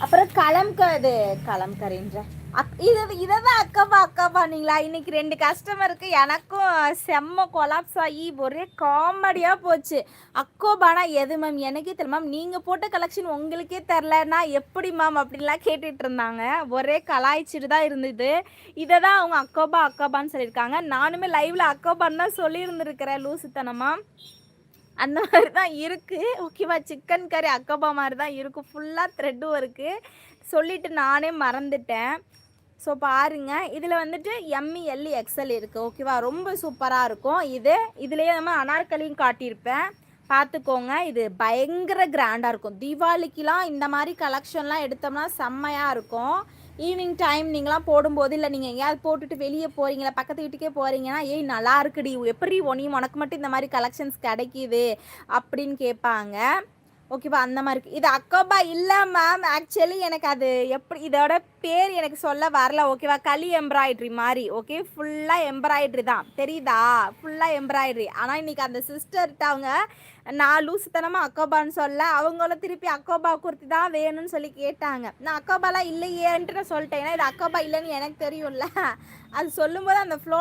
அப்புறம் கலம்கரின்ற இதான் அக்காப்பா இன்னைக்கு 2 கஸ்டமருக்கு எனக்கும் செம்ம கொலாப்ஸ் ஆகி ஒரே காமெடியா போச்சு. அக்கோபானா எது மேம் எனக்கே தெரியல மேம், நீங்க போட்ட கலெக்ஷன் உங்களுக்கே தெரிலனா எப்படி மேம் அப்படின்லாம் கேட்டுட்டு இருந்தாங்க. ஒரே கலாய்ச்சிட்டு தான் இருந்தது. இதை தான் அவங்க அக்கோபான்னு சொல்லியிருக்காங்க. நானுமே லைவ்ல அக்கோபான்னு தான் சொல்லியிருந்துருக்கிறேன் லூசுத்தனமா. அந்த மாதிரி தான் இருக்குது. ஓகேவா, சிக்கன் கறி அக்கபா மாதிரி தான் இருக்கும். ஃபுல்லாக த்ரெட்டும் இருக்குது. சொல்லிவிட்டு நானே மறந்துட்டேன். ஸோ பாருங்கள், இதில் வந்துட்டு எம்மி எல்லி எக்ஸல் இருக்குது. ஓகேவா, ரொம்ப சூப்பராக இருக்கும். இதுலேயே நம்ம அனார்கலியும் காட்டியிருப்பேன், பார்த்துக்கோங்க. இது பயங்கர கிராண்டாக இருக்கும். தீபாவளிக்கெலாம் இந்த மாதிரி கலெக்ஷன்லாம் எடுத்தோம்னா செம்மையாக இருக்கும். ஈவினிங் டைம் நீங்களாம் போடும்போது, இல்லை நீங்கள் எங்கேயாவது போட்டுட்டு வெளியே போகிறீங்களா, பக்கத்து வீட்டுக்கே போகிறீங்கன்னா, ஏய் நல்லா இருக்குடி, எப்படி உனக்கு மட்டும் இந்த மாதிரி கலெக்ஷன்ஸ் கிடைக்கிது அப்படின்னு கேட்பாங்க. ஓகேவா, அந்த மாதிரி இருக்குது. இது அக்கோபா இல்லை மேம், ஆக்சுவலி எனக்கு அது எப்படி இதோட பேர் எனக்கு சொல்ல வரல. ஓகேவா, களி எம்ப்ராய்ட்ரி மாதிரி. ஓகே, ஃபுல்லாக எம்ப்ராய்ட்ரி தான் தெரியுதா, ஃபுல்லாக எம்ப்ராய்ட்ரி. ஆனால் இன்றைக்கி அந்த சிஸ்டர்கிட்ட அவங்க நான் லூசுத்தனமாக அக்கோபான்னு சொல்ல, அவங்களும் திருப்பி அக்கோபா குர்த்தி தான் வேணும்னு சொல்லி கேட்டாங்க. நான் அக்கோபாலாம் இல்லையேன்ட்டு நான் சொல்லிட்டேன். ஏன்னா இது அக்கோபா இல்லைன்னு எனக்கு தெரியும்ல. அது சொல்லும்போது அந்த ஃப்ளோ